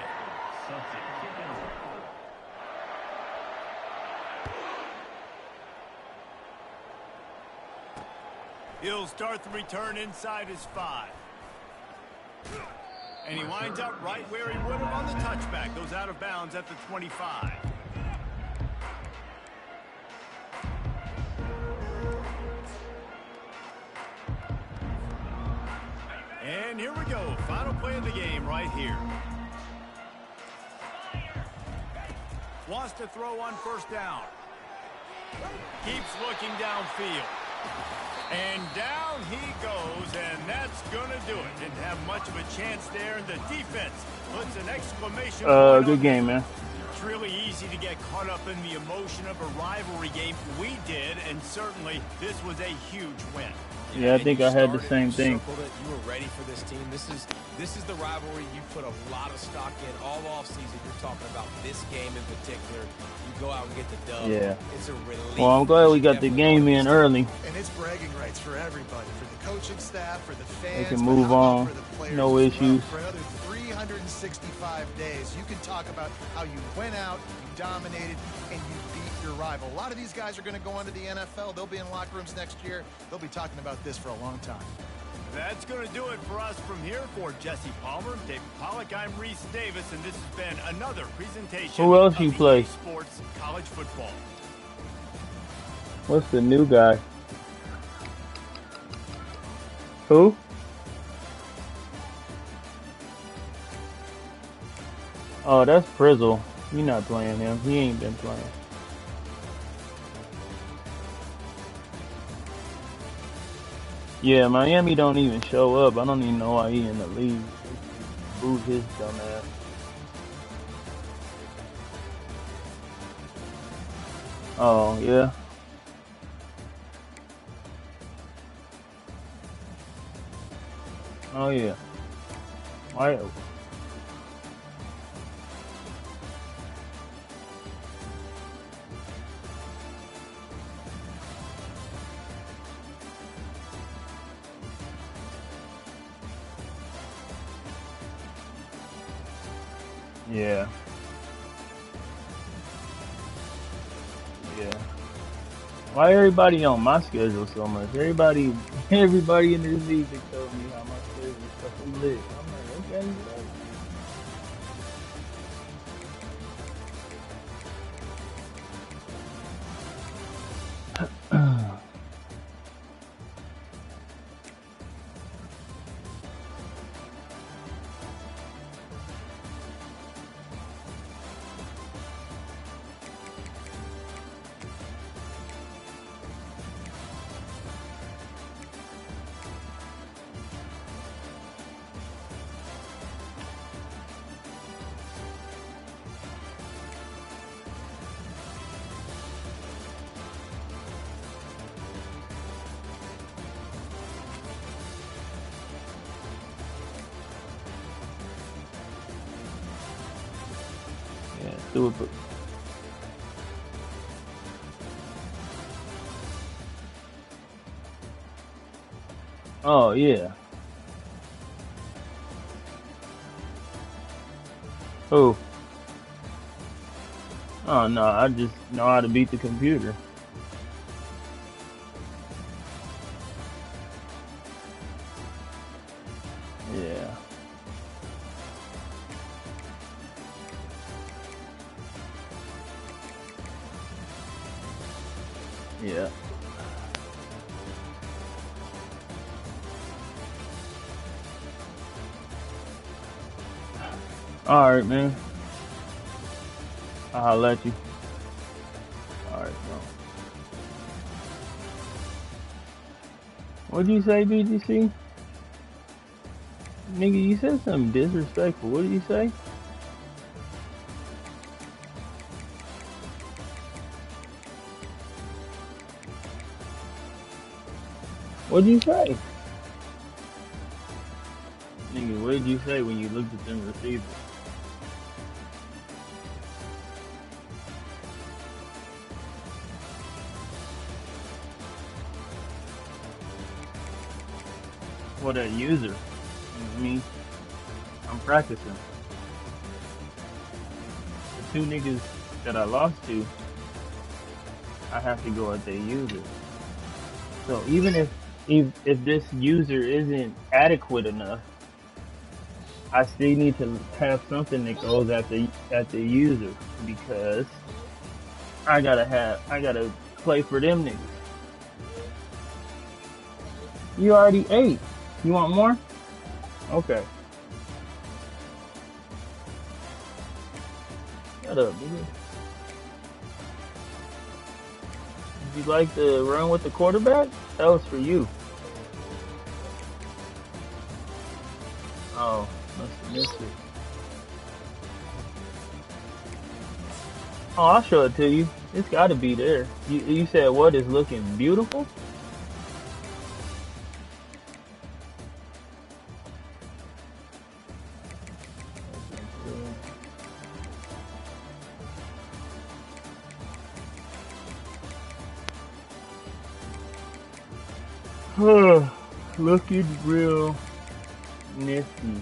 He'll start the return inside his 5. And he winds up right where he would have on the touchback. Goes out of bounds at the 25. And here we go. Final play of the game right here. Wants to throw on first down. Keeps looking downfield. And down he goes, and that's going to do it. Didn't have much of a chance there, and the defense puts an exclamation point. Good game, man. It's really easy to get caught up in the emotion of a rivalry game. We did, and certainly this was a huge win. Yeah, I think I had the same thing. You were ready for this team. This is the rivalry you put a lot of stock in all offseason. You're talking about this game in particular. You go out and get the dub. Yeah. It's a relief. Well, I'm glad we got the game in early. And it's bragging rights for everybody, for the coaching staff, for the fans. They can move on. No issues. For another 365 days, you can talk about how you went out, you dominated, and you beat your rival. A lot of these guys are going to go on to the NFL. They'll be in locker rooms next year. They'll be talking about this for a long time. That's going to do it for us from here. For Jesse Palmer, David Pollack, I'm Reese Davis, and this has been another presentation. Who else you of play? EA Sports College Football. What's the new guy? Who? Oh, that's Frizzle. You're not playing him. He ain't been playing. Yeah, Miami don't even show up. I don't even know why he in the league. Boot his dumb ass. Oh, yeah. Oh, yeah. Why? Yeah. Yeah. Why everybody on my schedule so much? Everybody in this league that told me how my schedule is fucking lit. I'm like, okay. Do it. Oh, yeah. Who? Oh, no, I just know how to beat the computer. Yeah. Yeah. All right, man. I'll let you. All right, no. What'd you say, BGC? Nigga, you said something disrespectful. What did you say? What'd you say? Nigga, what did you say when you looked at them receivers? What that user? You know what I mean? I'm practicing. The two niggas that I lost to, I have to go at their user. So even if this user isn't adequate enough, I still need to have something that goes at the user because I gotta play for them niggas. You already ate. You want more? Okay. Shut up, nigga. Did you like to run with the quarterback? That was for you. Oh, must have missed it. Oh, I'll show it to you. It's gotta be there. You said what is looking beautiful? Looking real nifty.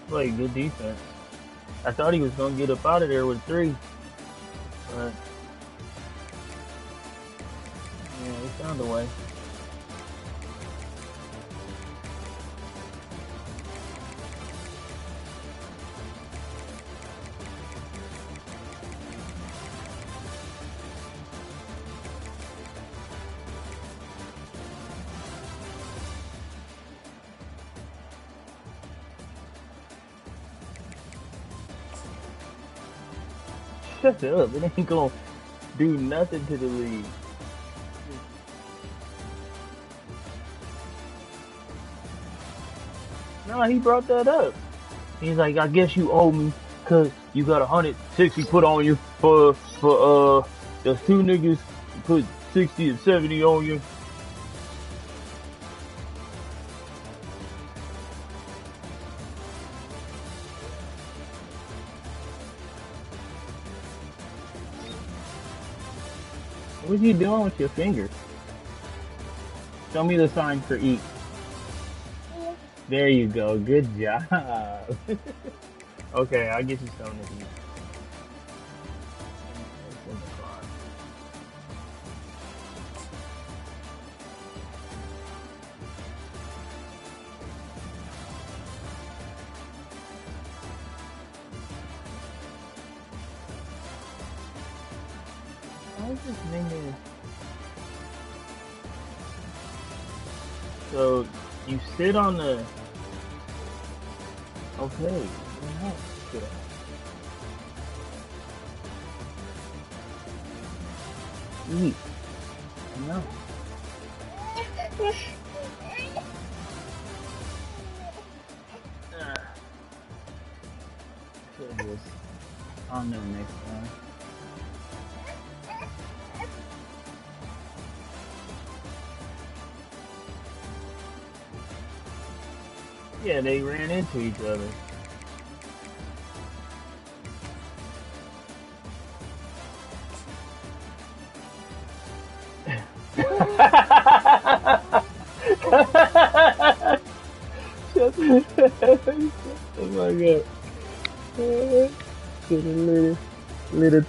Play good defense. I thought he was gonna get up out of there with 3, but yeah, he found a way. Shut up, it ain't gonna do nothing to the league. No, he brought that up. He's like, I guess you owe me cause you got 160 put on you for those 2 niggas put 60 and 70 on you. What are you doing with your fingers? Show me the sign for eat. There you go. Good job. Okay, I'll get you something to eat. It's in the car. Why is this nigga? So you sit on the. Okay. Good. Eat. I know. I'll know next time. Yeah, they ran into each other. Oh my god. Little